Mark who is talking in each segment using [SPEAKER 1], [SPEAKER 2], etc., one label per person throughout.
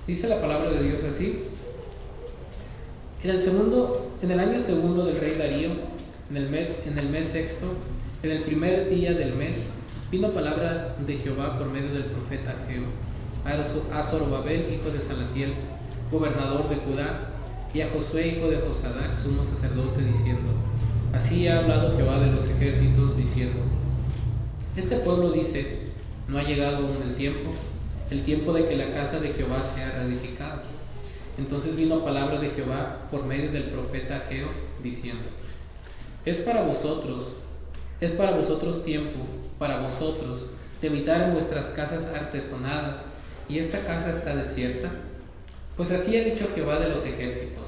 [SPEAKER 1] Dice la palabra de Dios así: en el año segundo del rey Darío, en el mes sexto, en el primer día del mes, vino palabra de Jehová por medio del profeta Ageo a Zorobabel, hijo de Salatiel, gobernador de Judá, y a Josué, hijo de Josadac, sumo sacerdote, diciendo: así ha hablado Jehová de los ejércitos, diciendo: este pueblo dice, no ha llegado aún el tiempo de que la casa de Jehová sea reedificada. Entonces vino palabra de Jehová por medio del profeta Ageo, diciendo: es para vosotros tiempo, para vosotros, de habitar en vuestras casas artesonadas, y esta casa está desierta. Pues así ha dicho Jehová de los ejércitos: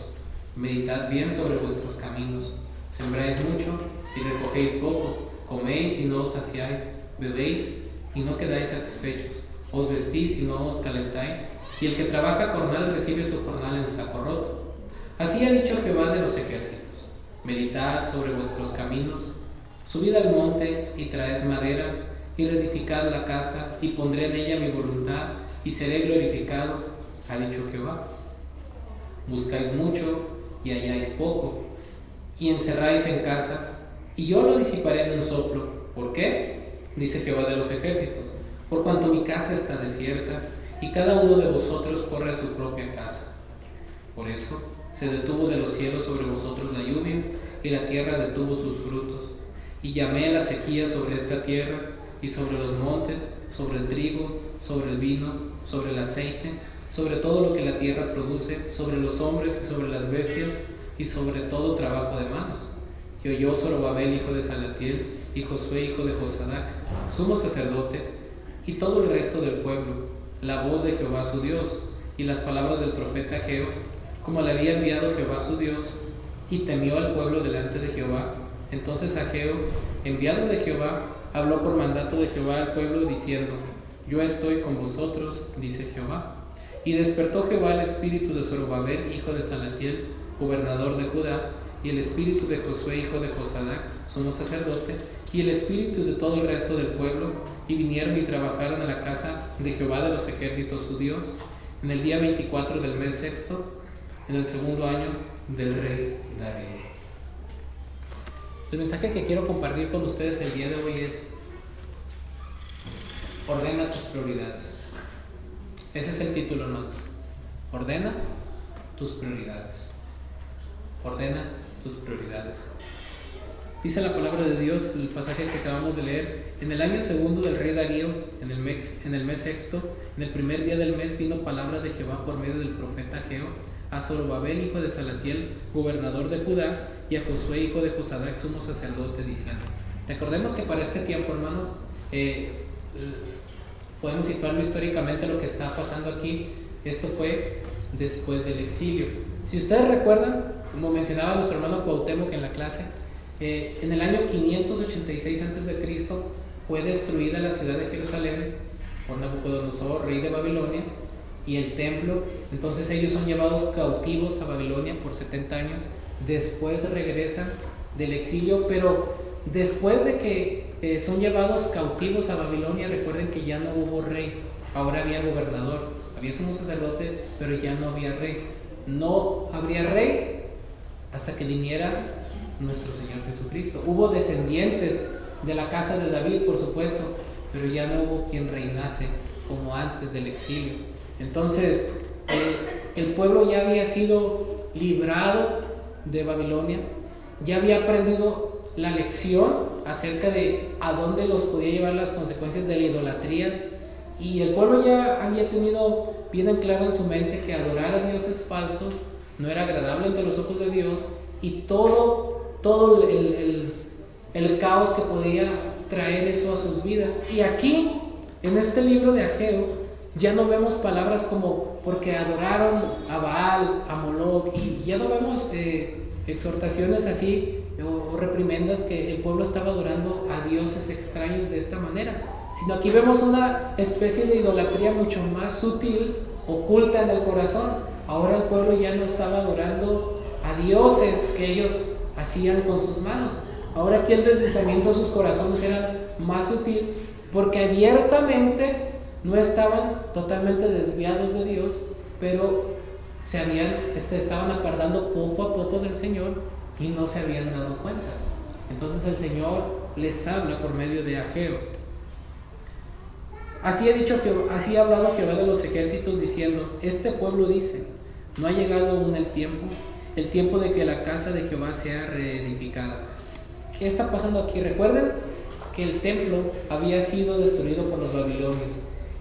[SPEAKER 1] meditad bien sobre vuestros caminos, sembráis mucho y recogéis poco, coméis y no os saciáis, bebéis y no quedáis satisfechos, os vestís y no os calentáis, y el que trabaja jornal recibe su jornal en saco roto. Así ha dicho Jehová de los ejércitos: meditad sobre vuestros caminos, subid al monte y traed madera, y reedificad la casa, y pondré en ella mi voluntad, y seré glorificado, ha dicho Jehová. Buscáis mucho y halláis poco, y encerráis en casa, y yo lo disiparé en un soplo. ¿Por qué? Dice Jehová de los ejércitos: por cuanto mi casa está desierta, y cada uno de vosotros corre a su propia casa. Por eso se detuvo de los cielos sobre vosotros la lluvia, y la tierra detuvo sus frutos. Y llamé a la sequía sobre esta tierra, y sobre los montes, sobre el trigo, sobre el vino, sobre el aceite, sobre todo lo que la tierra produce, sobre los hombres y sobre las bestias, y sobre todo trabajo de manos. Y oyó Zorobabel, hijo de Salatiel, y Josué, hijo de Josadac, sumo sacerdote, y todo el resto del pueblo, la voz de Jehová su Dios, y las palabras del profeta Ageo, como le había enviado Jehová su Dios, y temió al pueblo delante de Jehová. Entonces Ageo, enviado de Jehová, habló por mandato de Jehová al pueblo, diciendo: yo estoy con vosotros, dice Jehová. Y despertó Jehová el espíritu de Zorobabel, hijo de Salatiel, gobernador de Judá, y el espíritu de Josué, hijo de Josadac, sumo sacerdote, y el espíritu de todo el resto del pueblo, y vinieron y trabajaron en la casa de Jehová de los ejércitos su Dios, en el día 24 del mes sexto, en el segundo año del rey Darío. El mensaje que quiero compartir con ustedes el día de hoy es: ordena tus prioridades. Ese es el título, hermanos. Ordena tus prioridades. Ordena tus prioridades. Dice la palabra de Dios, el pasaje que acabamos de leer: en el año segundo del rey Darío, en el mes sexto, en el primer día del mes, vino palabra de Jehová por medio del profeta Ageo a Zorobabel, hijo de Salatiel, gobernador de Judá, y a Josué, hijo de Josadac, sumo sacerdote, diciendo. Recordemos que para este tiempo, hermanos, podemos situarlo históricamente lo que está pasando aquí. Esto fue después del exilio. Si ustedes recuerdan, como mencionaba nuestro hermano Cuauhtémoc en la clase, en el año 586 a.C. fue destruida la ciudad de Jerusalén por Nabucodonosor, rey de Babilonia, y el templo. Entonces ellos son llevados cautivos a Babilonia por 70 años. Después regresan del exilio, pero después de que son llevados cautivos a Babilonia, recuerden que ya no hubo rey, ahora había gobernador, había sumo sacerdote, pero ya no había rey. No habría rey hasta que viniera nuestro Señor Jesucristo. Hubo descendientes de la casa de David, por supuesto, pero ya no hubo quien reinase como antes del exilio. Entonces el pueblo ya había sido librado de Babilonia, ya había aprendido la lección acerca de a dónde los podía llevar las consecuencias de la idolatría, y el pueblo ya había tenido bien en claro en su mente que adorar a dioses falsos no era agradable ante los ojos de Dios, y todo el caos que podía traer eso a sus vidas. Y aquí, en este libro de Ageo, ya no vemos palabras como porque adoraron a Baal, a Moloch, y ya no vemos exhortaciones así o reprimendas que el pueblo estaba adorando a dioses extraños de esta manera, sino aquí vemos una especie de idolatría mucho más sutil, oculta en el corazón. Ahora el pueblo ya no estaba adorando a dioses que ellos hacían con sus manos. Ahora aquí el deslizamiento de sus corazones era más sutil, porque abiertamente no estaban totalmente desviados de Dios, pero estaban apartando poco a poco del Señor y no se habían dado cuenta. Entonces el Señor les habla por medio de Ageo. Así ha hablado Jehová de los ejércitos diciendo: este pueblo dice, no ha llegado aún el tiempo de que la casa de Jehová sea reedificada. ¿Qué está pasando aquí? Recuerden que el templo había sido destruido por los babilonios.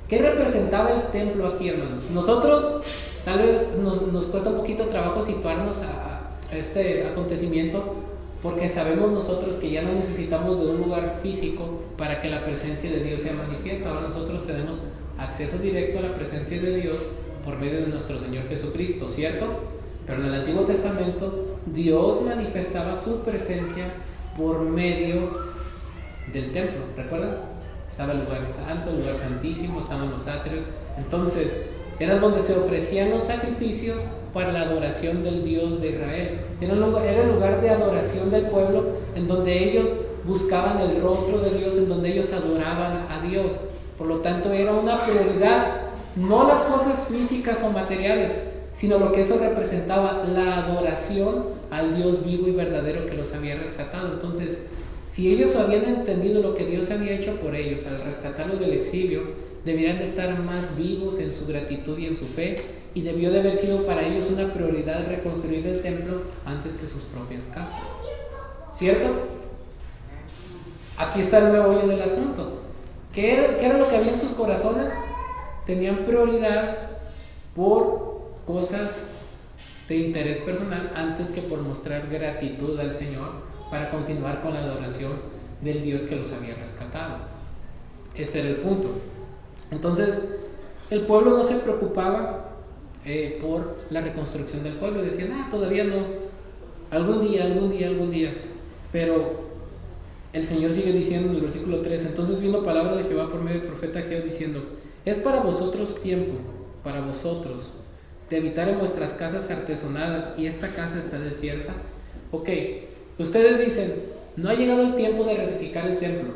[SPEAKER 1] ¿Qué representaba el templo aquí, hermanos? Nosotros tal vez nos cuesta un poquito trabajo situarnos a este acontecimiento, porque sabemos nosotros que ya no necesitamos de un lugar físico para que la presencia de Dios sea manifiesta. Ahora nosotros tenemos acceso directo a la presencia de Dios por medio de nuestro Señor Jesucristo, ¿cierto? Pero en el Antiguo Testamento Dios manifestaba su presencia por medio del templo. ¿Recuerdan? Estaba el lugar santo, el lugar santísimo, estaban los atrios. Entonces era donde se ofrecían los sacrificios para la adoración del Dios de Israel. Era el lugar de adoración del pueblo, en donde ellos buscaban el rostro de Dios, en donde ellos adoraban a Dios. Por lo tanto, era una prioridad, no las cosas físicas o materiales, sino lo que eso representaba, la adoración al Dios vivo y verdadero que los había rescatado. Entonces, si ellos habían entendido lo que Dios había hecho por ellos al rescatarlos del exilio, deberían de estar más vivos en su gratitud y en su fe, y debió de haber sido para ellos una prioridad reconstruir el templo antes que sus propias casas. ¿Cierto? Aquí está el meollo del asunto. ¿Qué era lo que había en sus corazones? Tenían prioridad por cosas de interés personal antes que por mostrar gratitud al Señor para continuar con la adoración del Dios que los había rescatado. Este era el punto. Entonces, el pueblo no se preocupaba por la reconstrucción del pueblo. Decían, todavía no, algún día. Pero el Señor sigue diciendo en el versículo 3: entonces vino palabra de Jehová por medio del profeta Ageo diciendo: es para vosotros tiempo, para vosotros, de habitar en vuestras casas artesonadas, y esta casa está desierta. Ok, ustedes dicen, no ha llegado el tiempo de reedificar el templo,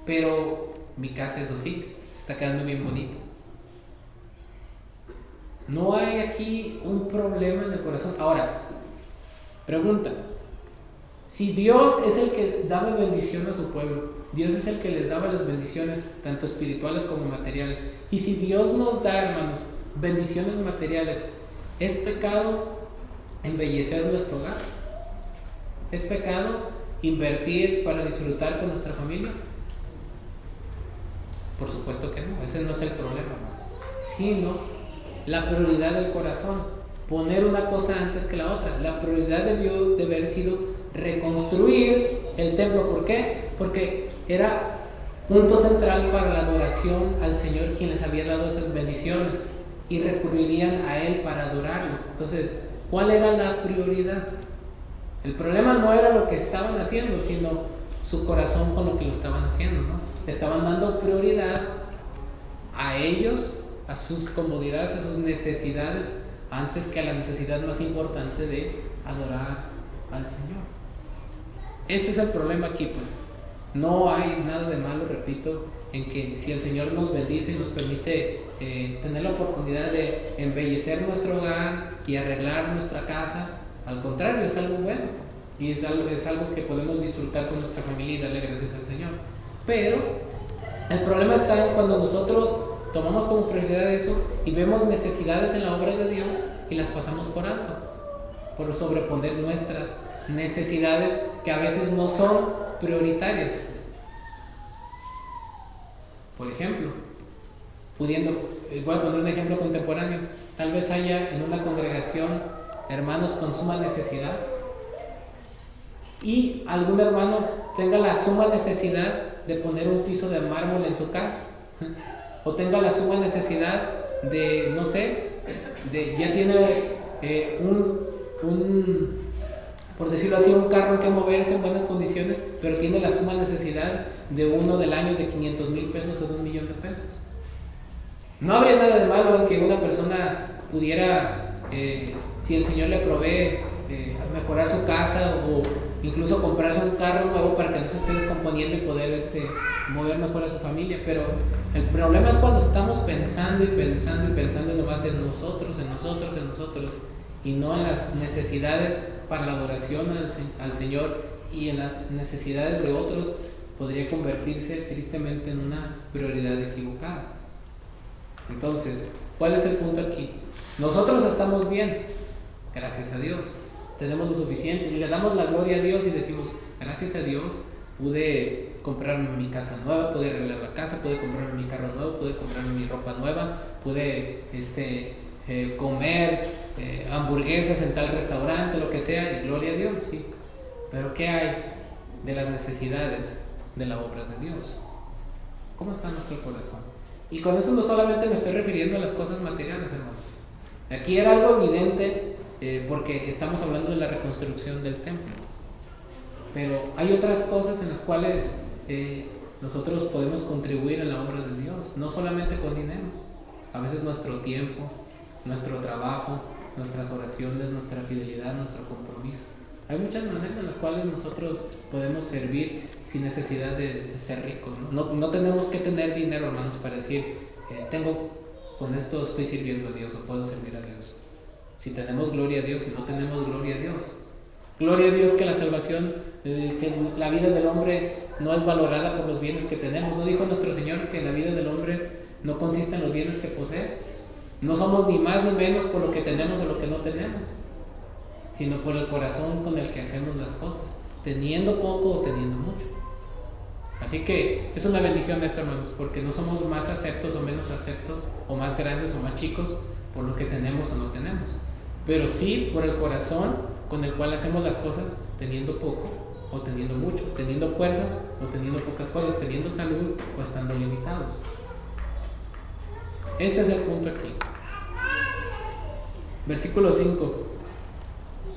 [SPEAKER 1] pero mi casa, eso sí, está quedando bien bonita. No hay aquí un problema en el corazón. Ahora, pregunta: si Dios es el que daba bendición a su pueblo, Dios es el que les daba las bendiciones, tanto espirituales como materiales, y si Dios nos da, hermanos, bendiciones materiales, ¿es pecado embellecer nuestro hogar? ¿Es pecado invertir para disfrutar con nuestra familia? Por supuesto que no, ese no es el problema, sino la prioridad del corazón, poner una cosa antes que la otra. La prioridad debió de haber sido reconstruir el templo. ¿Por qué? Porque era punto central para la adoración al Señor, quien les había dado esas bendiciones, y recurrirían a Él para adorarlo. Entonces, ¿cuál era la prioridad? El problema no era lo que estaban haciendo, sino su corazón con lo que lo estaban haciendo, ¿no? Estaban dando prioridad a ellos, a sus comodidades, a sus necesidades, antes que a la necesidad más importante de adorar al Señor. Este es el problema aquí, pues. No hay nada de malo, repito, en que si el Señor nos bendice y nos permite tener la oportunidad de embellecer nuestro hogar y arreglar nuestra casa, al contrario, es algo bueno y es algo que podemos disfrutar con nuestra familia y darle gracias al Señor. Pero el problema está en cuando nosotros tomamos como prioridad eso y vemos necesidades en la obra de Dios y las pasamos por alto, por sobreponer nuestras necesidades que a veces no son prioritarias. Por ejemplo, voy a poner un ejemplo contemporáneo. Tal vez haya en una congregación hermanos con suma necesidad y algún hermano tenga la suma necesidad de poner un piso de mármol en su casa, o tenga la suma necesidad de, no sé, ya tiene por decirlo así, un carro que moverse en buenas condiciones, pero tiene la suma necesidad de uno del año de 500,000 pesos o de 1,000,000 de pesos. No habría nada de malo en que una persona pudiera, si el Señor le provee, mejorar su casa incluso comprarse un carro nuevo para que no se esté descomponiendo y poder mover mejor a su familia. Pero el problema es cuando estamos pensando y pensando y pensando nomás en nosotros y no en las necesidades para la adoración al Señor y en las necesidades de otros. Podría convertirse tristemente en una prioridad equivocada. Entonces, ¿cuál es el punto aquí? Nosotros estamos bien, gracias a Dios, tenemos lo suficiente y le damos la gloria a Dios y decimos, gracias a Dios pude comprarme mi casa nueva, pude arreglar la casa, pude comprarme mi carro nuevo, pude comprarme mi ropa nueva, pude comer hamburguesas en tal restaurante, lo que sea, y gloria a Dios, sí. Pero ¿qué hay de las necesidades de la obra de Dios? ¿Cómo está nuestro corazón? Y con eso no solamente me estoy refiriendo a las cosas materiales, hermanos. Aquí era algo evidente porque estamos hablando de la reconstrucción del templo. Pero hay otras cosas en las cuales nosotros podemos contribuir en la obra de Dios, no solamente con dinero. A veces nuestro tiempo, nuestro trabajo, nuestras oraciones, nuestra fidelidad, nuestro compromiso. Hay muchas maneras en las cuales nosotros podemos servir sin necesidad de ser ricos, ¿no? No tenemos que tener dinero, hermanos, para decir, con esto estoy sirviendo a Dios o puedo servir a Dios. Si tenemos gloria a Dios y no tenemos gloria a Dios. Gloria a Dios que la salvación, que la vida del hombre no es valorada por los bienes que tenemos. ¿No dijo nuestro Señor que la vida del hombre no consiste en los bienes que posee? No somos ni más ni menos por lo que tenemos o lo que no tenemos, sino por el corazón con el que hacemos las cosas, teniendo poco o teniendo mucho. Así que es una bendición esto, hermanos, porque no somos más aceptos o menos aceptos, o más grandes o más chicos por lo que tenemos o no tenemos, pero sí por el corazón con el cual hacemos las cosas, teniendo poco o teniendo mucho, teniendo fuerza o teniendo pocas fuerzas, teniendo salud o estando limitados. Este es el punto aquí. Versículo 5.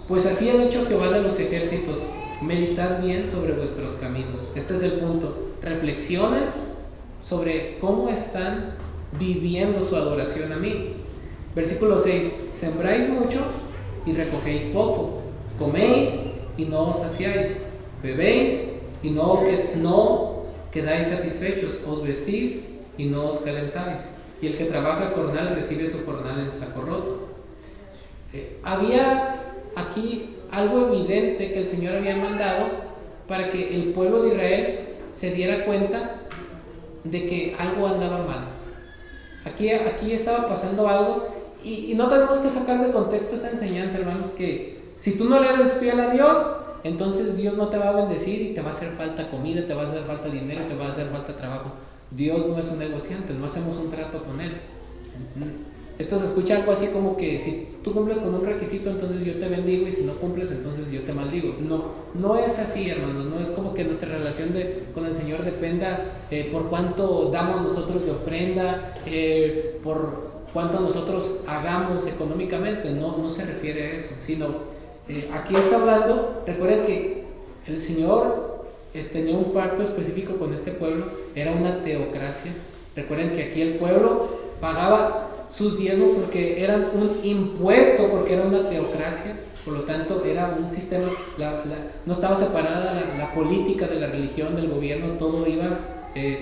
[SPEAKER 1] Pues así ha dicho Jehová de los ejércitos, meditad bien sobre vuestros caminos. Este es el punto. Reflexionen sobre cómo están viviendo su adoración a mí. Versículo 6. Sembráis mucho y recogéis poco. Coméis y no os saciáis. Bebéis y no quedáis satisfechos. Os vestís y no os calentáis. Y el que trabaja jornal recibe su jornal en saco roto. Había aquí algo evidente que el Señor había mandado para que el pueblo de Israel se diera cuenta de que algo andaba mal. Aquí estaba pasando algo y no tenemos que sacar de contexto esta enseñanza, hermanos, que si tú no le eres fiel a Dios, entonces Dios no te va a bendecir y te va a hacer falta comida, te va a hacer falta dinero, te va a hacer falta trabajo. Dios no es un negociante, no hacemos un trato con Él. Esto se escucha algo así como que si tú cumples con un requisito, entonces yo te bendigo, y si no cumples, entonces yo te maldigo. No es así, hermanos. No es como que nuestra relación con el Señor dependa por cuánto damos nosotros de ofrenda, por cuánto nosotros hagamos económicamente. No se refiere a eso, sino aquí está hablando. Recuerden que el Señor tenía un pacto específico con este pueblo, era una teocracia. Recuerden que aquí el pueblo pagaba sus diezmos porque eran un impuesto, porque era una teocracia, por lo tanto era un sistema, no estaba separada la política de la religión, del gobierno, todo iba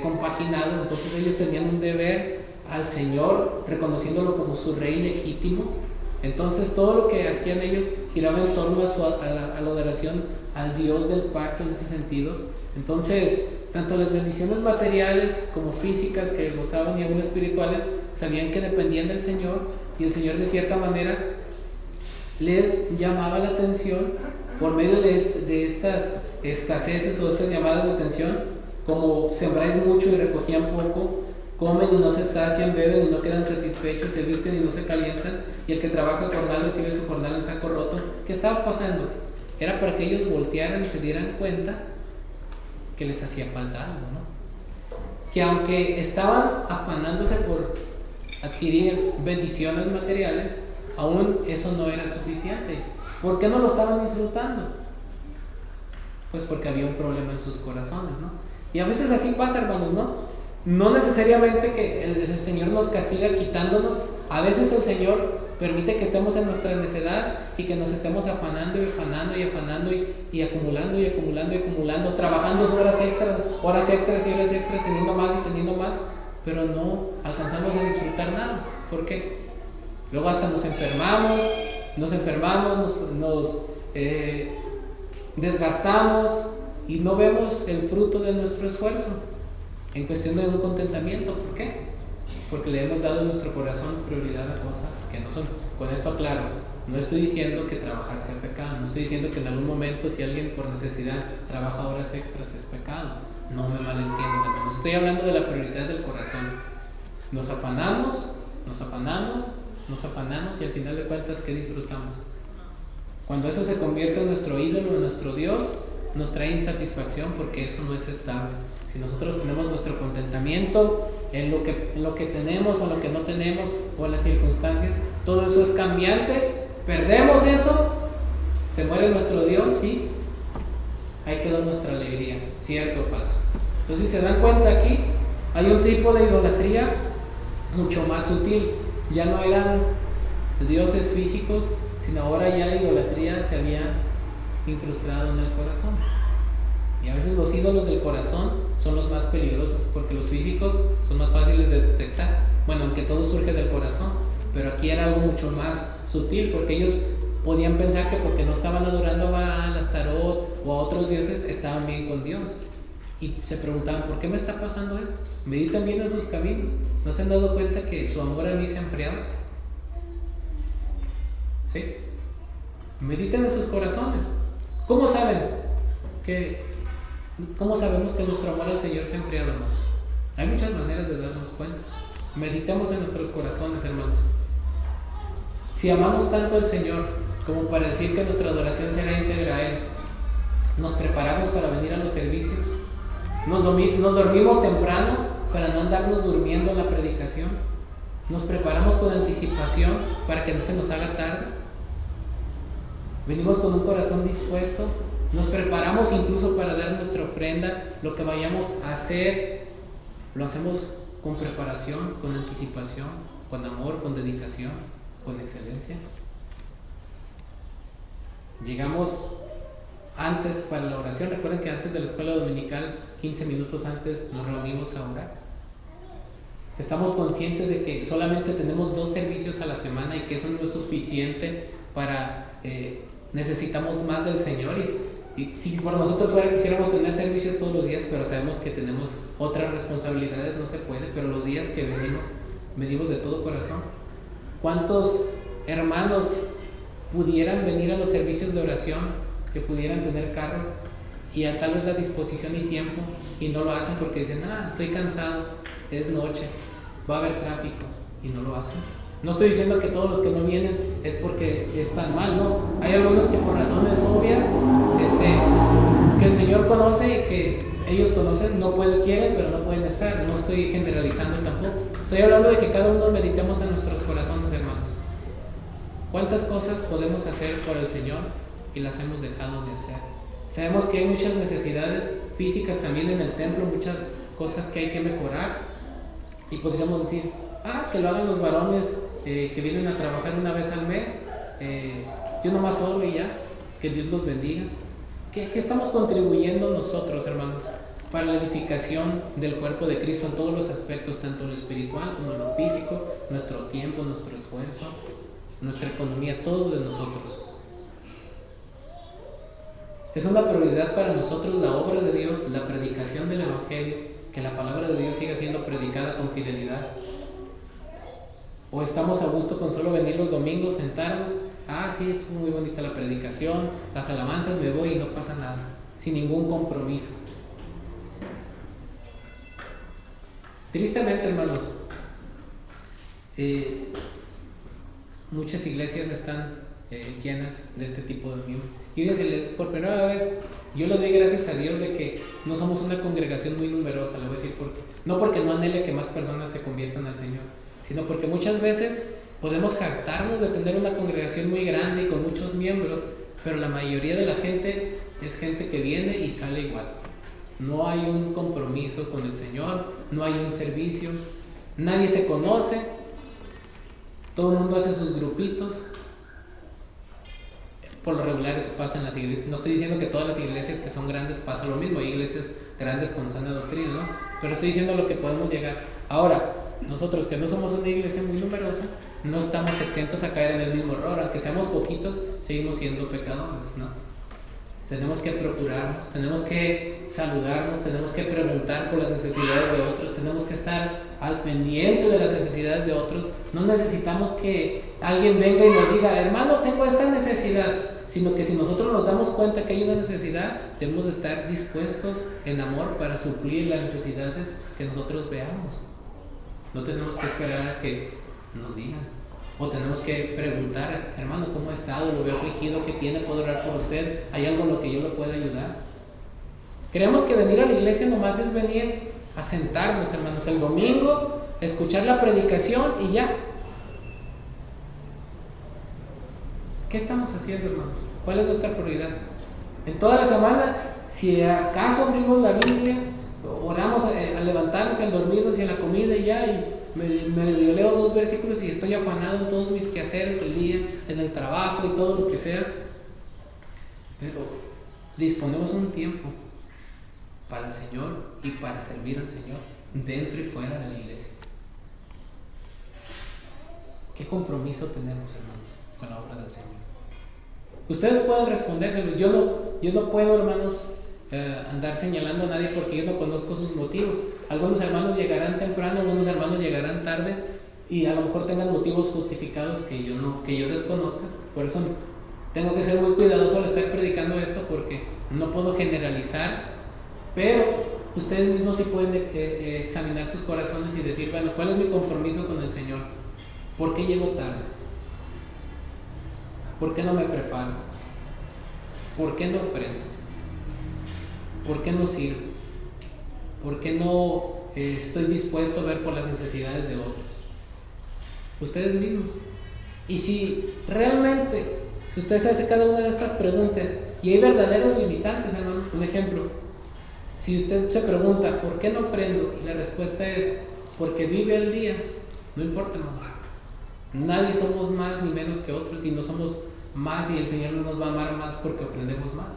[SPEAKER 1] compaginado. Entonces ellos tenían un deber al Señor, reconociéndolo como su rey legítimo. Entonces todo lo que hacían ellos giraba en torno a la adoración al Dios del pacto en ese sentido. Entonces tanto las bendiciones materiales como físicas que gozaban y aún espirituales sabían que dependían del Señor, y el Señor de cierta manera les llamaba la atención por medio de estas escaseces o estas llamadas de atención, como sembráis mucho y recogían poco, comen y no se sacian, beben y no quedan satisfechos, se visten y no se calientan, y el que trabaja jornal recibe su jornal en saco roto. ¿Qué estaba pasando? Era para que ellos voltearan y se dieran cuenta que les hacía falta algo, ¿no? Que aunque estaban afanándose por adquirir bendiciones materiales, aún eso no era suficiente. ¿Por qué no lo estaban disfrutando? Pues porque había un problema en sus corazones, ¿no? Y a veces así pasa, hermanos, ¿no? No necesariamente que el Señor nos castiga quitándonos A veces el Señor permite que estemos en nuestra necedad y que nos estemos afanando y afanando y afanando y acumulando y acumulando y acumulando, trabajando horas extras y horas extras, teniendo más y teniendo más, pero no alcanzamos a disfrutar nada. ¿Por qué? Luego hasta nos enfermamos, nos desgastamos y no vemos el fruto de nuestro esfuerzo en cuestión de un contentamiento. ¿Por qué? Porque le hemos dado en nuestro corazón prioridad a cosas que no son. Con esto aclaro, no estoy diciendo que trabajar sea pecado, no estoy diciendo que en algún momento si alguien por necesidad trabaja horas extras es pecado, no me malentiendan, hermanos. Estoy hablando de la prioridad del corazón. Nos afanamos y al final de cuentas, ¿qué disfrutamos? Cuando eso se convierte en nuestro ídolo, en nuestro Dios, nos trae insatisfacción, porque eso no es estable. Si nosotros tenemos nuestro contentamiento en lo que tenemos o en lo que no tenemos o en las circunstancias, todo eso es cambiante, perdemos eso, se muere nuestro Dios y ahí quedó nuestra alegría, ¿cierto o falso? Entonces, si se dan cuenta aquí, hay un tipo de idolatría mucho más sutil. Ya no eran dioses físicos, sino ahora ya la idolatría se había incrustado en el corazón. Y a veces los ídolos del corazón son los más peligrosos, porque los físicos son más fáciles de detectar. Bueno, aunque todo surge del corazón, pero aquí era algo mucho más sutil, porque ellos podían pensar que porque no estaban adorando a Baal, a Astarot o a otros dioses, estaban bien con Dios. Y se preguntaban, ¿por qué me está pasando esto? Meditan bien en sus caminos. ¿No se han dado cuenta que su amor a mí se ha enfriado? ¿Sí? Mediten en sus corazones. ¿Cómo sabemos que nuestro amor al Señor se ha enfriado, hermanos? Hay muchas maneras de darnos cuenta. Meditemos en nuestros corazones, hermanos. Si amamos tanto al Señor como para decir que nuestra adoración será íntegra a Él, nos preparamos para venir a los servicios, nos dormimos temprano para no andarnos durmiendo en la predicación, nos preparamos con anticipación para que no se nos haga tarde, venimos con un corazón dispuesto, nos preparamos incluso para dar nuestra ofrenda, lo que vayamos a hacer, lo hacemos con preparación, con anticipación, con amor, con dedicación, con excelencia. Llegamos antes para la oración. Recuerden que antes de la escuela dominical, 15 minutos antes, nos reunimos a orar. Estamos conscientes de que solamente tenemos 2 servicios a la semana y que eso no es suficiente para... necesitamos más del Señor, y si por nosotros fuera quisiéramos tener servicios todos los días, pero sabemos que tenemos otras responsabilidades, no se puede, pero los días que venimos de todo corazón. ¿Cuántos hermanos pudieran venir a los servicios de oración, que pudieran tener carro y a tal vez la disposición y tiempo, y no lo hacen porque dicen, estoy cansado, es noche, va a haber tráfico, y no lo hacen? No estoy diciendo que todos los que no vienen es porque están mal, no. Hay algunos que por razones obvias, que el Señor conoce y que ellos conocen, quieren, pero no pueden estar. No estoy generalizando tampoco. Estoy hablando de que cada uno meditemos en nuestros corazones, hermanos. ¿Cuántas cosas podemos hacer por el Señor y las hemos dejado de hacer? Sabemos que hay muchas necesidades físicas también en el templo, muchas cosas que hay que mejorar, y podríamos decir, que lo hagan los varones que vienen a trabajar una vez al mes, yo nomás oro y ya, que Dios los bendiga. ¿Qué estamos contribuyendo nosotros, hermanos, para la edificación del cuerpo de Cristo en todos los aspectos, tanto en lo espiritual como en lo físico, nuestro tiempo, nuestro esfuerzo, nuestra economía, todo de nosotros? Es una prioridad para nosotros la obra de Dios, la predicación del Evangelio, que la palabra de Dios siga siendo predicada con fidelidad. ¿O estamos a gusto con solo venir los domingos, sentarnos? Sí, estuvo muy bonita la predicación, las alabanzas, me voy y no pasa nada, sin ningún compromiso. Tristemente, hermanos, muchas iglesias están llenas de este tipo de miembros. Y fíjense, por primera vez, yo le doy gracias a Dios de que no somos una congregación muy numerosa. Le voy a decir por qué. No porque no anhele que más personas se conviertan al Señor, sino porque muchas veces podemos jactarnos de tener una congregación muy grande y con muchos miembros, pero la mayoría de la gente es gente que viene y sale igual. No hay un compromiso con el Señor, no hay un servicio, nadie se conoce. Todo el mundo hace sus grupitos. Por lo regular eso pasa en las iglesias. No estoy diciendo que todas las iglesias que son grandes pasa lo mismo. Hay iglesias grandes con sana doctrina, ¿no? Pero estoy diciendo lo que podemos llegar. Ahora, nosotros que no somos una iglesia muy numerosa, no estamos exentos a caer en el mismo error. Aunque seamos poquitos, seguimos siendo pecadores, ¿no? Tenemos que procurarnos, tenemos que saludarnos, tenemos que preguntar por las necesidades de otros, tenemos que estar al pendiente de las necesidades de otros. No necesitamos que alguien venga y nos diga, hermano, tengo esta necesidad, sino que si nosotros nos damos cuenta que hay una necesidad, debemos estar dispuestos en amor para suplir las necesidades que nosotros veamos. No tenemos que esperar a que nos digan. O tenemos que preguntar, hermano, ¿cómo ha estado? Lo veo afligido, ¿qué tiene? ¿Puedo orar por usted? ¿Hay algo en lo que yo lo pueda ayudar? Creemos que venir a la iglesia nomás es venir a sentarnos, hermanos, el domingo, escuchar la predicación y ya. ¿Qué estamos haciendo, hermanos? ¿Cuál es nuestra prioridad? En toda la semana, si acaso abrimos la Biblia, oramos al levantarnos, al dormirnos y en la comida y ya, y me leo 2 versículos y estoy afanado en todos mis quehaceres del día, en el trabajo y todo lo que sea. Pero disponemos un tiempo para el Señor y para servir al Señor, dentro y fuera de la iglesia. ¿Qué compromiso tenemos, hermanos, con la obra del Señor? Ustedes pueden responder, yo no puedo, hermanos, andar señalando a nadie porque yo no conozco sus motivos. Algunos hermanos llegarán temprano, algunos hermanos llegarán tarde y a lo mejor tengan motivos justificados que yo desconozca. Por eso tengo que ser muy cuidadoso al estar predicando esto, porque no puedo generalizar, pero ustedes mismos sí pueden examinar sus corazones y decir, bueno, ¿cuál es mi compromiso con el Señor? ¿Por qué llego tarde? ¿Por qué no me preparo? ¿Por qué no ofrendo? ¿Por qué no sirvo? ¿Por qué no estoy dispuesto a ver por las necesidades de otros? Ustedes mismos. Y si realmente, si usted se hace cada una de estas preguntas y hay verdaderos limitantes, hermanos, un ejemplo, si usted se pregunta, ¿por qué no ofrendo? Y la respuesta es, porque vive el día, no importa, hermanos. Nadie somos más ni menos que otros, y no somos más y el Señor no nos va a amar más porque ofrendemos más.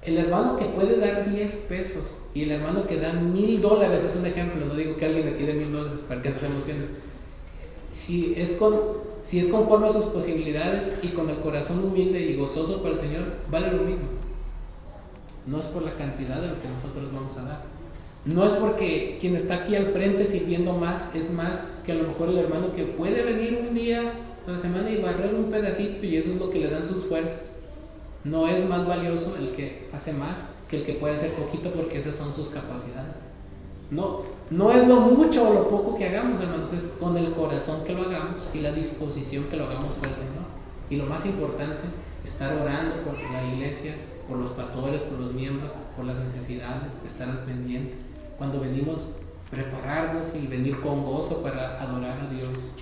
[SPEAKER 1] El hermano que puede dar 10 pesos y el hermano que da $1,000 es un ejemplo. No digo que alguien le tire $1,000 para que no se emocione. Si es conforme a sus posibilidades y con el corazón humilde y gozoso para el Señor, vale lo mismo. No es por la cantidad de lo que nosotros vamos a dar. No es porque quien está aquí al frente sirviendo más es más que a lo mejor el hermano que puede venir un día a la semana y barrer un pedacito y eso es lo que le dan sus fuerzas. No es más valioso el que hace más que el que puede hacer poquito, porque esas son sus capacidades. No es lo mucho o lo poco que hagamos, hermanos, es con el corazón que lo hagamos y la disposición que lo hagamos por el Señor. Y lo más importante, estar orando por la iglesia, por los pastores, por los miembros, por las necesidades, estar al pendiente. Cuando venimos, prepararnos y venir con gozo para adorar a Dios.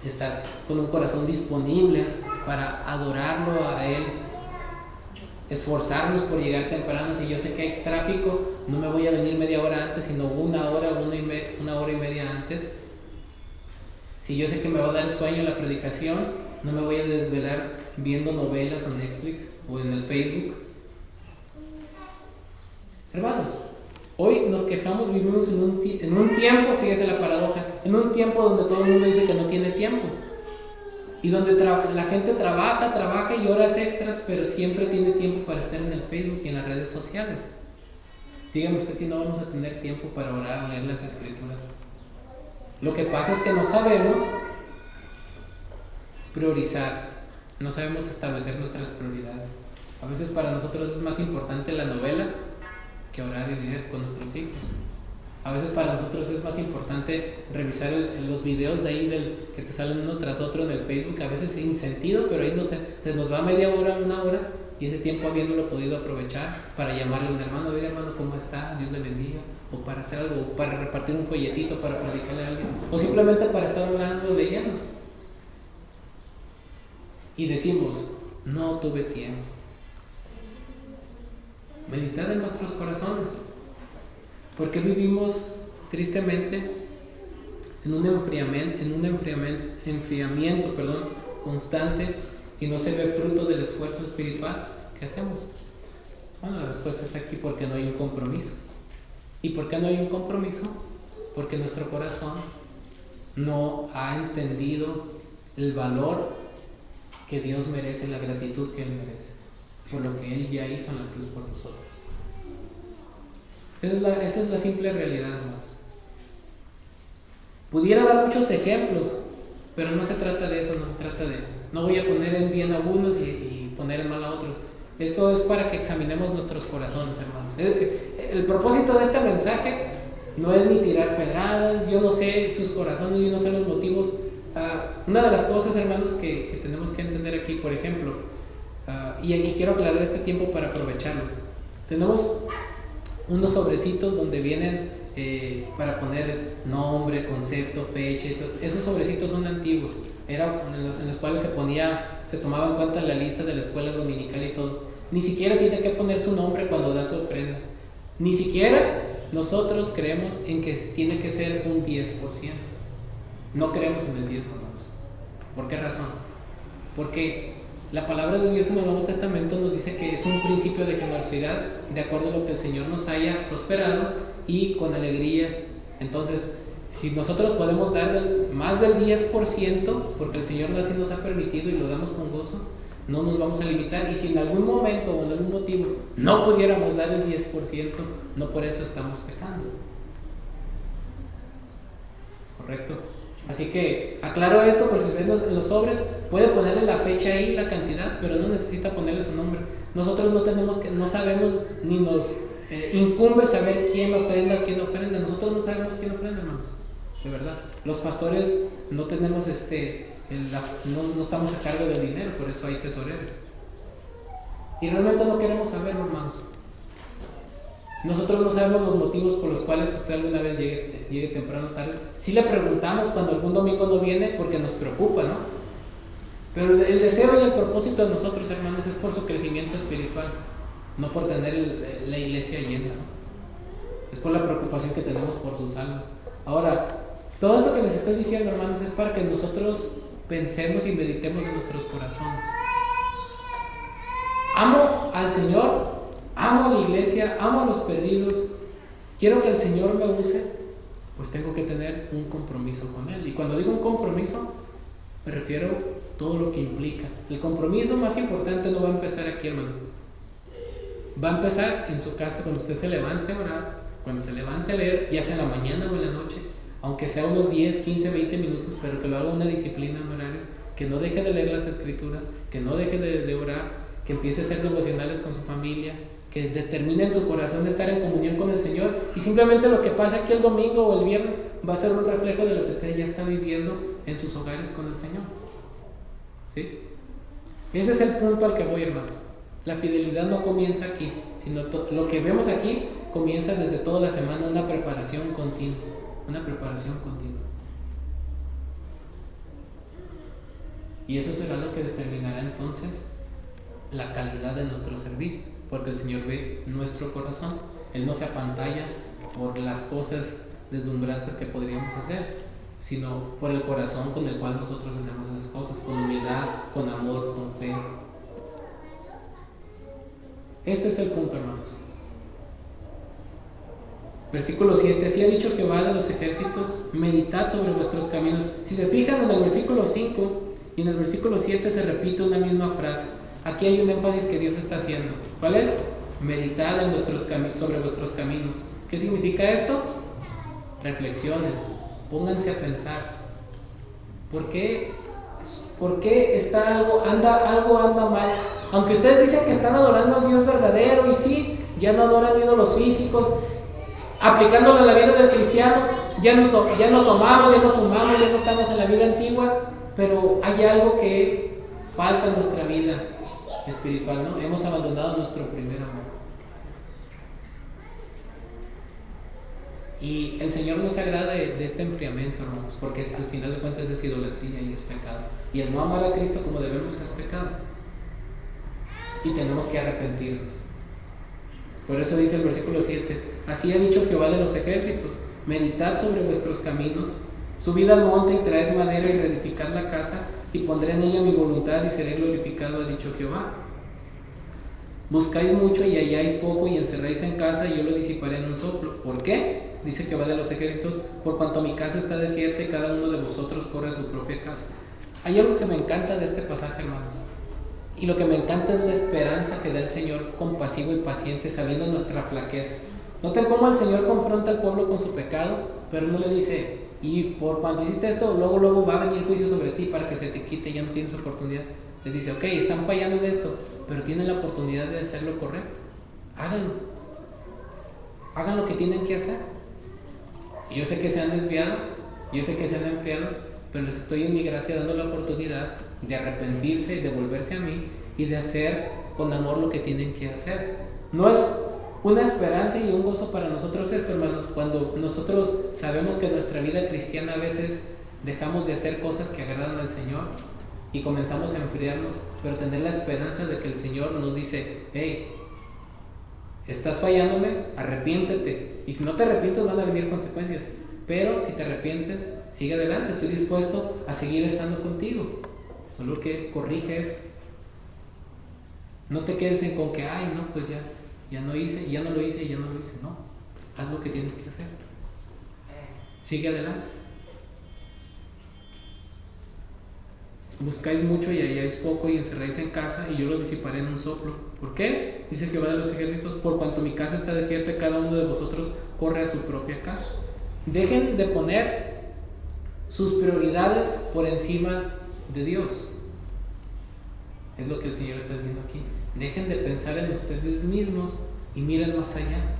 [SPEAKER 1] Estar con un corazón disponible para adorarlo a Él. Esforzarnos por llegar temprano. Si yo sé que hay tráfico, no me voy a venir media hora antes, sino una hora y media antes. Si yo sé que me va a dar sueño la predicación, no me voy a desvelar viendo novelas o Netflix o en el Facebook. Hermanos, hoy nos quejamos, vivimos en un tiempo, fíjese la paradoja, en un tiempo donde todo el mundo dice que no tiene tiempo. Y donde la gente trabaja y horas extras, pero siempre tiene tiempo para estar en el Facebook y en las redes sociales. Dígame usted si no vamos a tener tiempo para orar o leer las Escrituras. Lo que pasa es que no sabemos priorizar, no sabemos establecer nuestras prioridades. A veces para nosotros es más importante la novela que orar y leer con nuestros hijos. A veces para nosotros es más importante revisar los videos de ahí que te salen uno tras otro en el Facebook, a veces sin sentido, pero ahí se nos va media hora, una hora, y ese tiempo habiéndolo podido aprovechar para llamarle a un hermano, oye hermano, ¿cómo está? Dios le bendiga, o para hacer algo, o para repartir un folletito, para predicarle a alguien, o simplemente para estar hablando, leyendo. Y decimos, no tuve tiempo. Meditar en nuestros corazones. Porque vivimos tristemente en un enfriamiento, constante, y no se ve fruto del esfuerzo espiritual, ¿qué hacemos? Bueno, la respuesta está aquí: porque no hay un compromiso. ¿Y por qué no hay un compromiso? Porque nuestro corazón no ha entendido el valor que Dios merece, la gratitud que Él merece por lo que Él ya hizo en la cruz por nosotros. Esa es la simple realidad, hermanos. Pudiera dar muchos ejemplos, pero no se trata de eso, no voy a poner en bien a unos y poner en mal a otros. Esto es para que examinemos nuestros corazones, hermanos. El propósito de este mensaje no es ni tirar pedradas. Yo no sé sus corazones, yo no sé los motivos. Una de las cosas, hermanos, que tenemos que entender aquí, por ejemplo, y quiero aclarar este tiempo para aprovecharlo. Tenemos unos sobrecitos donde vienen para poner nombre, concepto, fecha y todo. Esos sobrecitos son antiguos, en los cuales se tomaba en cuenta la lista de la escuela dominical y todo. Ni siquiera tiene que poner su nombre cuando da su ofrenda. Ni siquiera nosotros creemos en que tiene que ser un 10%. No creemos en el 10%. ¿Por qué razón? Porque la palabra de Dios en el Nuevo Testamento nos dice que es un principio de generosidad de acuerdo a lo que el Señor nos haya prosperado y con alegría. Entonces, si nosotros podemos dar más del 10%, porque el Señor así nos ha permitido y lo damos con gozo, no nos vamos a limitar. Y si en algún momento o en algún motivo no pudiéramos dar el 10%, no por eso estamos pecando. ¿Correcto? Así que aclaro esto, por si ven en los sobres, puede ponerle la fecha ahí, la cantidad, pero no necesita ponerle su nombre. Nosotros no sabemos, ni nos incumbe saber quién ofrenda, Nosotros no sabemos quién ofrenda, hermanos, de verdad. Los pastores no tenemos no estamos a cargo del dinero, por eso hay tesoreros. Y realmente no queremos saberlo, hermanos. Nosotros no sabemos los motivos por los cuales usted alguna vez llegue temprano o tarde. Sí le preguntamos cuando algún domingo no viene porque nos preocupa, ¿no? Pero el deseo y el propósito de nosotros, hermanos, es por su crecimiento espiritual, no por tener la iglesia llena, ¿no? Es por la preocupación que tenemos por sus almas. Ahora, todo esto que les estoy diciendo, hermanos, es para que nosotros pensemos y meditemos en nuestros corazones. Amo al Señor, amo a la iglesia, amo a los perdidos, quiero que el Señor me use, pues tengo que tener un compromiso con Él. Y cuando digo un compromiso, me refiero a todo lo que implica. El compromiso más importante no va a empezar aquí, hermano. Va a empezar en su casa, cuando usted se levante a orar, cuando se levante a leer, ya sea en la mañana o en la noche, aunque sea unos 10, 15, 20 minutos, pero que lo haga una disciplina, un horario, que no deje de leer las escrituras, que no deje de orar, que empiece a hacer devocionales con su familia, que determine en su corazón estar en comunión con el Señor, y simplemente lo que pasa aquí el domingo o el viernes va a ser un reflejo de lo que usted ya está viviendo en sus hogares con el Señor. ¿Sí? Ese es el punto al que voy, hermanos. La fidelidad no comienza aquí, sino lo que vemos aquí comienza desde toda la semana, una preparación continua. Y eso será lo que determinará entonces la calidad de nuestro servicio, porque el Señor ve nuestro corazón. Él no se apantalla por las cosas deslumbrantes que podríamos hacer, sino por el corazón con el cual nosotros hacemos las cosas, con humildad, con amor, con fe. Este es el punto, hermanos. Versículo 7, así ha dicho Jehová de los ejércitos, meditad sobre vuestros caminos. Si se fijan en el versículo 5 y en el versículo 7 se repite una misma frase. Aquí hay un énfasis que Dios está haciendo. ¿Cuál es? Meditad sobre vuestros caminos. ¿Qué significa esto? Reflexionen, pónganse a pensar. ¿Por qué algo anda mal? Aunque ustedes dicen que están adorando al Dios verdadero, y sí, ya no adoran ídolos físicos, aplicándolo a la vida del cristiano, ya no tomamos, ya no fumamos, ya no estamos en la vida antigua, pero hay algo que falta en nuestra vida espiritual, ¿no? Hemos abandonado nuestro primer amor. Y el Señor no se agrada de este enfriamiento, hermanos, porque al final de cuentas es idolatría y es pecado. Y el no amar a Cristo como debemos es pecado. Y tenemos que arrepentirnos. Por eso dice el versículo 7, así ha dicho Jehová de los ejércitos, meditad sobre vuestros caminos, Subid al monte y traed madera y reedificad la casa, y pondré en ella mi voluntad y seré glorificado, ha dicho Jehová. Buscáis mucho y halláis poco, y encerráis en casa, y yo lo disiparé en un soplo. ¿Por qué? Dice Jehová de los ejércitos: por cuanto mi casa está desierta y cada uno de vosotros corre a su propia casa. Hay algo que me encanta de este pasaje, hermanos, y lo que me encanta es la esperanza que da el Señor, compasivo y paciente, sabiendo nuestra flaqueza. Noten cómo el Señor confronta al pueblo con su pecado, pero no le dice: y por cuando hiciste esto, luego va a venir juicio sobre ti para que se te quite, ya no tienes oportunidad. Les dice: ok, están fallando en esto, pero tienen la oportunidad de hacer lo correcto. Háganlo. Hagan lo que tienen que hacer. Y yo sé que se han desviado, yo sé que se han enfriado, pero les estoy en mi gracia dando la oportunidad de arrepentirse y de volverse a mí y de hacer con amor lo que tienen que hacer. No es una esperanza y un gozo para nosotros esto, hermanos, cuando nosotros sabemos que en nuestra vida cristiana a veces dejamos de hacer cosas que agradan al Señor y comenzamos a enfriarnos, pero tener la esperanza de que el Señor nos dice: hey, estás fallándome, arrepiéntete, y si no te arrepientes van a venir consecuencias, pero si te arrepientes, sigue adelante, estoy dispuesto a seguir estando contigo, solo que corriges. No te quedes en con que, ay, no, pues ya no hice, ya no lo hice, ya no lo hice. No, haz lo que tienes que hacer. Sigue adelante. Buscáis mucho y halláis poco, y encerráis en casa, y yo lo disiparé en un soplo. ¿Por qué? Dice Jehová de los ejércitos: por cuanto mi casa está desierta, cada uno de vosotros corre a su propia casa. Dejen de poner sus prioridades por encima de Dios. Es lo que el Señor está diciendo aquí. Dejen de pensar en ustedes mismos y miren más allá.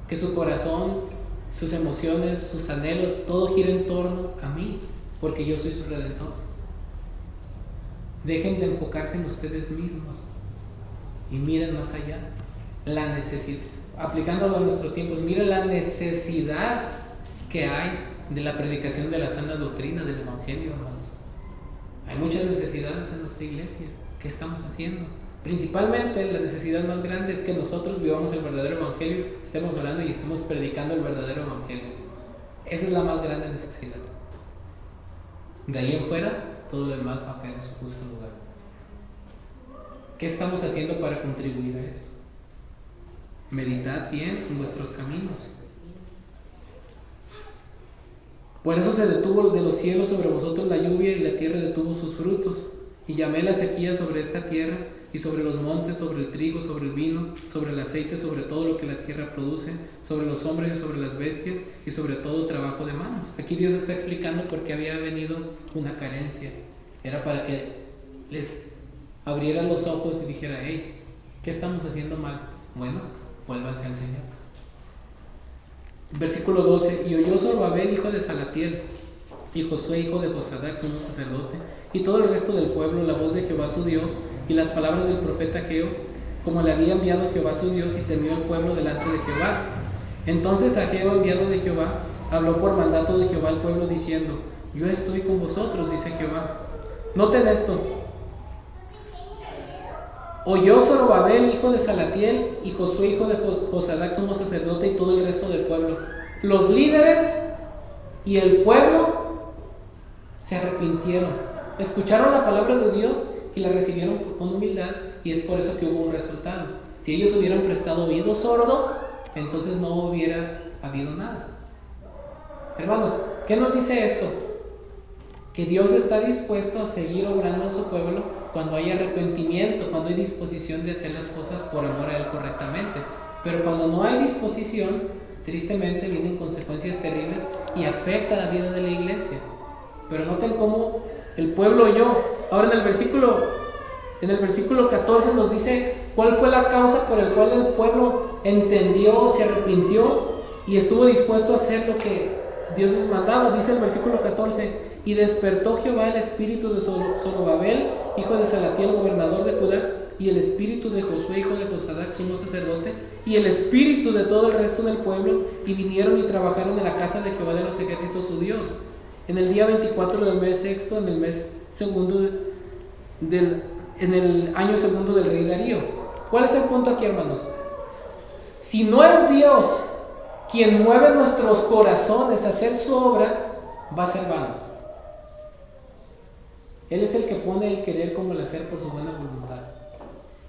[SPEAKER 1] Que su corazón, sus emociones, sus anhelos, todo gira en torno a mí, porque yo soy su Redentor. Dejen de enfocarse en ustedes mismos y miren más allá. La necesidad, aplicándolo a nuestros tiempos, miren la necesidad que hay de la predicación de la sana doctrina del Evangelio, hermanos. Hay muchas necesidades en nuestra iglesia. ¿Qué estamos haciendo? Principalmente la necesidad más grande es que nosotros vivamos el verdadero Evangelio, estemos orando y estemos predicando el verdadero Evangelio. Esa es la más grande necesidad. De ahí en fuera, todo lo demás va a caer en su justo lugar. ¿Qué estamos haciendo para contribuir a esto? Meditad bien en vuestros caminos. Por eso se detuvo de los cielos sobre vosotros la lluvia, y la tierra detuvo sus frutos. Y llamé la sequía sobre esta tierra, y sobre los montes, sobre el trigo, sobre el vino, sobre el aceite, sobre todo lo que la tierra produce, sobre los hombres y sobre las bestias, y sobre todo trabajo de manos. Aquí Dios está explicando por qué había venido una carencia. Era para que les abrieran los ojos y dijera: hey, ¿qué estamos haciendo mal? Bueno, vuélvanse al Señor. Versículo 12: y oyó Zorobabel, hijo de Salatiel, y Josué, hijo de Josadac, sumo sacerdote, y todo el resto del pueblo, la voz de Jehová su Dios, y las palabras del profeta Ageo, como le había enviado Jehová su Dios, y temió el pueblo delante de Jehová. Entonces Ageo, enviado de Jehová, habló por mandato de Jehová al pueblo, diciendo: yo estoy con vosotros, dice Jehová. Noten esto: oyó Zorobabel, hijo de Salatiel, y Josué, hijo de Josadac, sumo sacerdote, y todo el resto del pueblo. Los líderes y el pueblo se arrepintieron, escucharon la palabra de Dios y la recibieron con humildad, y es por eso que hubo un resultado. Si ellos hubieran prestado oído sordo, entonces no hubiera habido nada. Hermanos, ¿qué nos dice esto? Que Dios está dispuesto a seguir obrando en su pueblo cuando hay arrepentimiento, cuando hay disposición de hacer las cosas por amor a Él correctamente. Pero cuando no hay disposición, tristemente vienen consecuencias terribles y afecta la vida de la iglesia. Pero noten cómo el pueblo oyó. Ahora en el versículo 14 nos dice cuál fue la causa por la cual el pueblo entendió, se arrepintió y estuvo dispuesto a hacer lo que Dios les mandaba. Dice el versículo 14: y despertó Jehová el espíritu de Zorobabel, hijo de Salatiel, gobernador de Judá, y el espíritu de Josué, hijo de Josadac, sumo sacerdote, y el espíritu de todo el resto del pueblo, y vinieron y trabajaron en la casa de Jehová de los ejércitos su Dios. En el día 24 del mes sexto, en el mes segundo en el año segundo del rey Darío. ¿Cuál es el punto aquí, hermanos? Si no es Dios quien mueve nuestros corazones a hacer su obra, va a ser vano. Él es el que pone el querer como el hacer por su buena voluntad.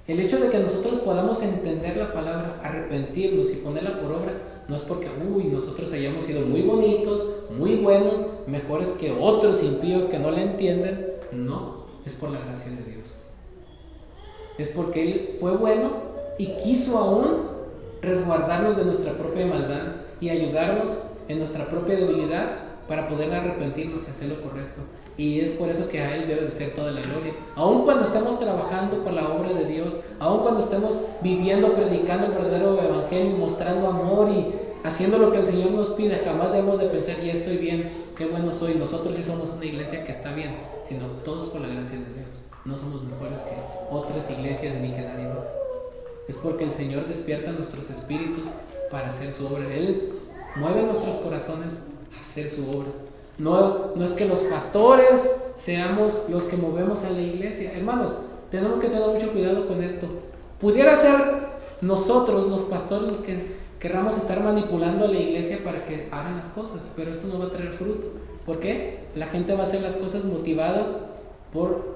[SPEAKER 1] El hecho de que nosotros podamos entender la palabra, arrepentirnos y ponerla por obra, no es porque nosotros hayamos sido muy bonitos, muy buenos, mejores que otros impíos que no le entienden. No, es por la gracia de Dios. Es porque Él fue bueno y quiso aún resguardarnos de nuestra propia maldad y ayudarnos en nuestra propia debilidad para poder arrepentirnos y hacer lo correcto. Y es por eso que a Él debe de ser toda la gloria. Aun cuando estemos trabajando por la obra de Dios, aun cuando estemos viviendo, predicando el verdadero evangelio, mostrando amor y haciendo lo que el Señor nos pide, jamás debemos de pensar, ya estoy bien, qué bueno soy, nosotros sí somos una iglesia que está bien, sino todos por la gracia de Dios. No somos mejores que otras iglesias ni que nadie más. Es porque el Señor despierta nuestros espíritus para hacer su obra. Él mueve nuestros corazones a hacer su obra. No es que los pastores seamos los que movemos a la iglesia. Hermanos, tenemos que tener mucho cuidado con esto. Pudiera ser nosotros, los pastores, los que querramos estar manipulando a la iglesia para que hagan las cosas, pero esto no va a traer fruto. ¿Por qué? La gente va a hacer las cosas motivadas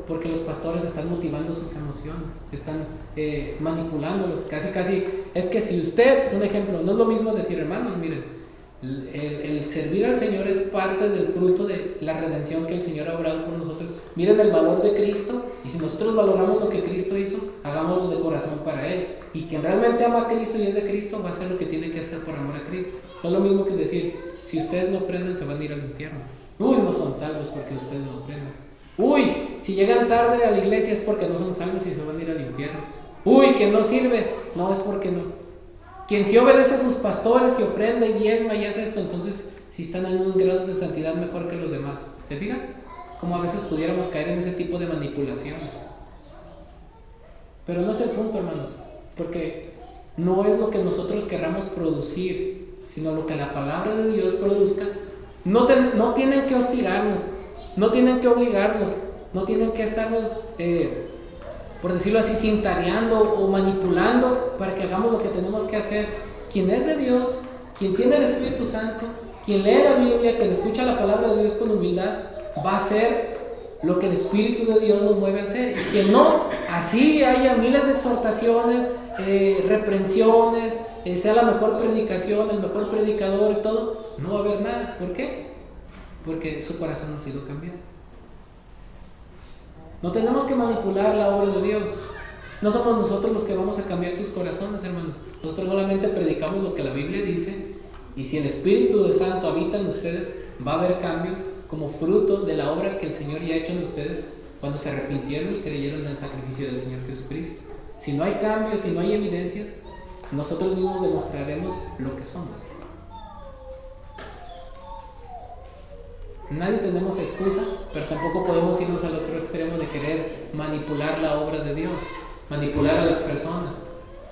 [SPEAKER 1] porque los pastores están motivando sus emociones, están manipulándolos. Casi es que si usted, un ejemplo, no es lo mismo decir, hermanos, miren, el servir al Señor es parte del fruto de la redención que el Señor ha obrado por nosotros. Miren el valor de Cristo, y si nosotros valoramos lo que Cristo hizo, hagámoslo de corazón para Él. Y quien realmente ama a Cristo y es de Cristo va a hacer lo que tiene que hacer por amor a Cristo. No es lo mismo que decir, si ustedes no ofrendan se van a ir al infierno. No son salvos porque ustedes no ofrendan. Si llegan tarde a la iglesia es porque no son salvos y se van a ir al infierno. Que no sirve, no, es porque no. Quien sí obedece a sus pastores y ofrenda y diezma y hace esto, entonces si están en un grado de santidad mejor que los demás. ¿Se fijan? Como a veces pudiéramos caer en ese tipo de manipulaciones. Pero no es el punto, hermanos, porque no es lo que nosotros querramos producir, sino lo que la palabra de Dios produzca. No tienen que hostigarnos, no tienen que obligarnos, no tienen que estarnos, por decirlo así, cintareando o manipulando para que hagamos lo que tenemos que hacer. Quien es de Dios, quien tiene el Espíritu Santo, quien lee la Biblia, quien escucha la palabra de Dios con humildad, va a hacer lo que el Espíritu de Dios nos mueve a hacer. Y que no, así haya miles de exhortaciones, reprensiones, sea la mejor predicación, el mejor predicador y todo, no va a haber nada. ¿Por qué? Porque su corazón no ha sido cambiado. No tenemos que manipular la obra de Dios. No somos nosotros los que vamos a cambiar sus corazones, hermanos. Nosotros solamente predicamos lo que la Biblia dice, y si el Espíritu Santo habita en ustedes, va a haber cambios como fruto de la obra que el Señor ya ha hecho en ustedes cuando se arrepintieron y creyeron en el sacrificio del Señor Jesucristo. Si no hay cambios, si no hay evidencias, nosotros mismos demostraremos lo que somos. Nadie tenemos excusa, pero tampoco podemos irnos al otro extremo de querer manipular la obra de Dios, manipular a las personas.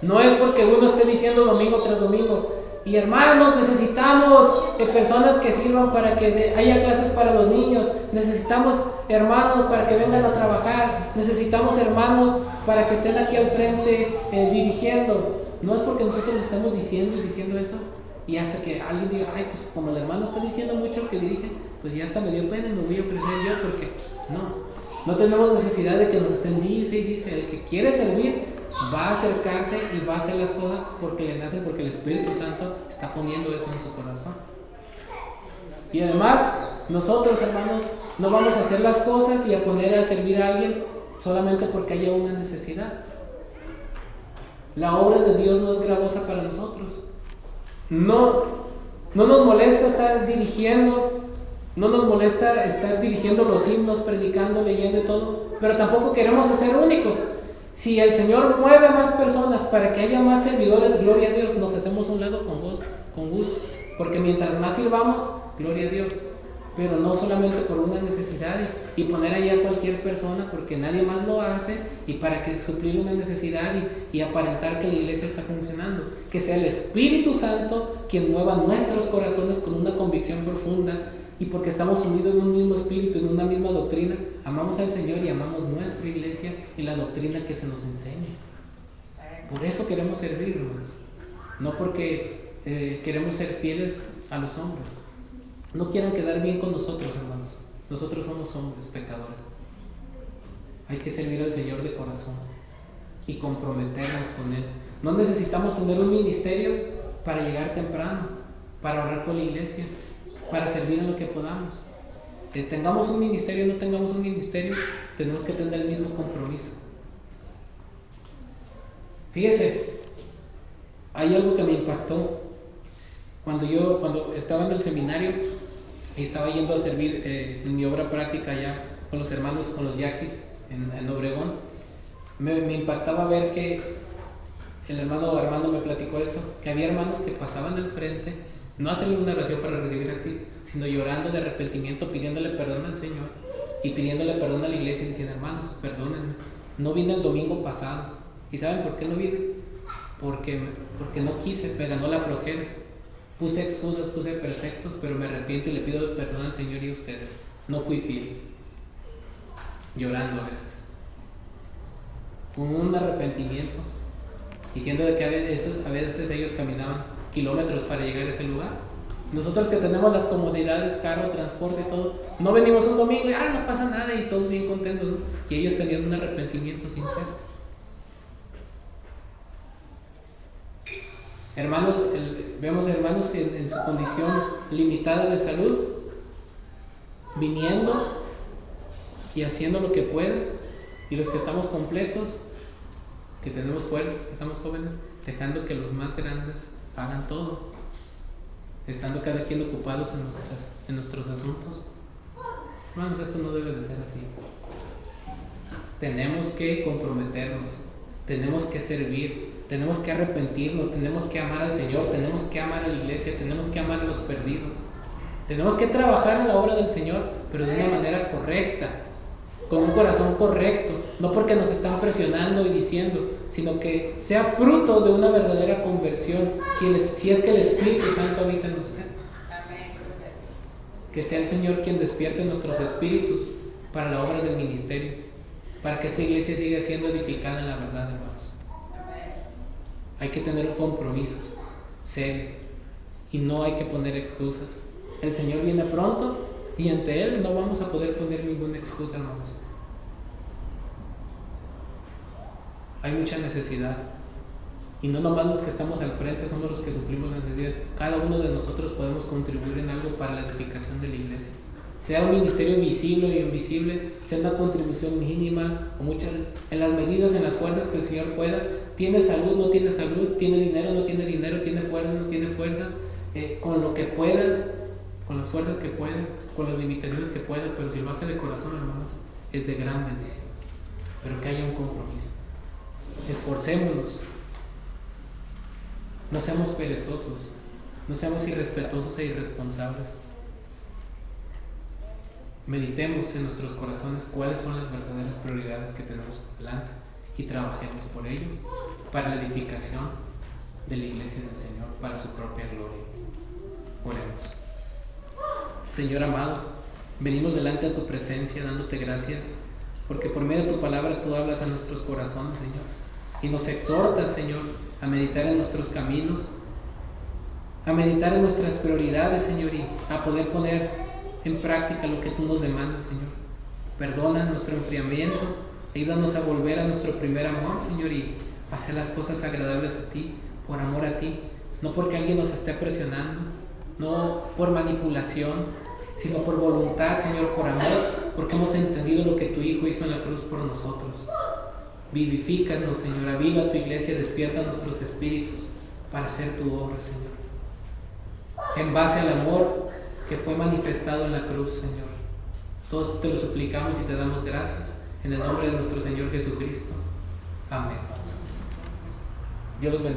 [SPEAKER 1] No es porque uno esté diciendo domingo tras domingo, y hermanos, necesitamos personas que sirvan para que haya clases para los niños, necesitamos hermanos para que vengan a trabajar, necesitamos hermanos para que estén aquí al frente dirigiendo. No es porque nosotros estemos diciendo eso, y hasta que alguien diga, pues como el hermano está diciendo mucho el que dirige, pues ya hasta me dio pena y me voy a ofrecer yo, porque no tenemos necesidad de que nos estén dice y dice. El que quiere servir va a acercarse y va a hacer las cosas porque le nacen, porque el Espíritu Santo está poniendo eso en su corazón. Y además, nosotros, hermanos, no vamos a hacer las cosas y a poner a servir a alguien solamente porque haya una necesidad. La obra de Dios no es gravosa para nosotros. No nos molesta estar dirigiendo, no nos molesta estar dirigiendo los himnos, predicando, leyendo y todo, pero tampoco queremos ser únicos. Si el Señor mueve a más personas para que haya más servidores, gloria a Dios, nos hacemos a un lado con gusto, porque mientras más sirvamos, gloria a Dios, pero no solamente por una necesidad y poner ahí a cualquier persona porque nadie más lo hace y para que suplir una necesidad y aparentar que la iglesia está funcionando. Que sea el Espíritu Santo quien mueva nuestros corazones con una convicción profunda, y porque estamos unidos en un mismo espíritu, en una misma doctrina, amamos al Señor y amamos nuestra iglesia y la doctrina que se nos enseña. Por eso queremos servir, hermanos, no porque queremos ser fieles a los hombres. No quieran quedar bien con nosotros, hermanos. Nosotros somos hombres pecadores. Hay que servir al Señor de corazón y comprometernos con Él. No necesitamos tener un ministerio para llegar temprano, para orar por la iglesia, para servir en lo que podamos. Tengamos un ministerio o no tengamos un ministerio, tenemos que tener el mismo compromiso. Fíjese, hay algo que me impactó cuando estaba en el seminario y estaba yendo a servir en mi obra práctica allá con los hermanos, con los yaquis en Obregón. Me impactaba ver que el hermano Armando me platicó esto, que había hermanos que pasaban del frente, no hacerle una oración para recibir a Cristo, sino llorando de arrepentimiento, pidiéndole perdón al Señor y pidiéndole perdón a la iglesia y diciendo: hermanos, perdónenme, no vine el domingo pasado. ¿Y saben por qué no vine? Porque no quise, me ganó la flojera. Puse excusas, puse pretextos, pero me arrepiento y le pido perdón al Señor y a ustedes. No fui fiel. Llorando a veces. Con un arrepentimiento, diciendo de que a veces ellos caminaban kilómetros para llegar a ese lugar. Nosotros que tenemos las comodidades, carro, transporte, todo, no venimos un domingo y no pasa nada y todos bien contentos, ¿no? Y ellos tenían un arrepentimiento sincero. Hermanos, vemos hermanos que en su condición limitada de salud, viniendo y haciendo lo que pueden, y los que estamos completos, que tenemos fuerzas, que estamos jóvenes, dejando que los más grandes hagan todo, estando cada quien ocupados en nuestros asuntos. Hermanos, esto no debe de ser así. Tenemos que comprometernos, tenemos que servir, tenemos que arrepentirnos, tenemos que amar al Señor, tenemos que amar a la iglesia, tenemos que amar a los perdidos. Tenemos que trabajar en la obra del Señor, pero de una manera correcta, con un corazón correcto, no porque nos están presionando y diciendo, sino que sea fruto de una verdadera conversión, si es que el Espíritu Santo habita en usted. Que sea el Señor quien despierte nuestros espíritus para la obra del ministerio, para que esta iglesia siga siendo edificada en la verdad, hermanos. Hay que tener un compromiso serio y no hay que poner excusas. El Señor viene pronto y ante Él no vamos a poder poner ninguna excusa, hermanos. Hay mucha necesidad y no nomás los que estamos al frente somos los que suplimos la necesidad. Cada uno de nosotros podemos contribuir en algo para la edificación de la iglesia, sea un ministerio visible o invisible, sea una contribución mínima o mucha, en las medidas, en las fuerzas que el Señor pueda. Tiene salud, no tiene salud, tiene dinero, no tiene dinero, tiene fuerzas, no tiene fuerzas, con lo que puedan, con las fuerzas que puedan, con las limitaciones que puedan, pero si lo hace de corazón, hermanos, es de gran bendición. Pero que haya un compromiso. Esforcémonos, no seamos perezosos, no seamos irrespetuosos e irresponsables. Meditemos en nuestros corazones cuáles son las verdaderas prioridades que tenemos delante y trabajemos por ello, para la edificación de la iglesia del Señor, para su propia gloria. Oremos. Señor amado, venimos delante de tu presencia dándote gracias, porque por medio de tu palabra tú hablas a nuestros corazones, Señor, y nos exhortas, Señor, a meditar en nuestros caminos, a meditar en nuestras prioridades, Señor, y a poder poner en práctica lo que tú nos demandas, Señor. Perdona nuestro enfriamiento, ayúdanos a volver a nuestro primer amor, Señor, y hacer las cosas agradables a ti, por amor a ti, no porque alguien nos esté presionando, no por manipulación, sino por voluntad, Señor, por amor, porque hemos entendido lo que tu Hijo hizo en la cruz por nosotros. Vivifícanos, Señor, aviva tu iglesia, despierta nuestros espíritus para hacer tu obra, Señor, en base al amor que fue manifestado en la cruz, Señor. Todos te lo suplicamos y te damos gracias en el nombre de nuestro Señor Jesucristo. Amén. Dios los bendiga.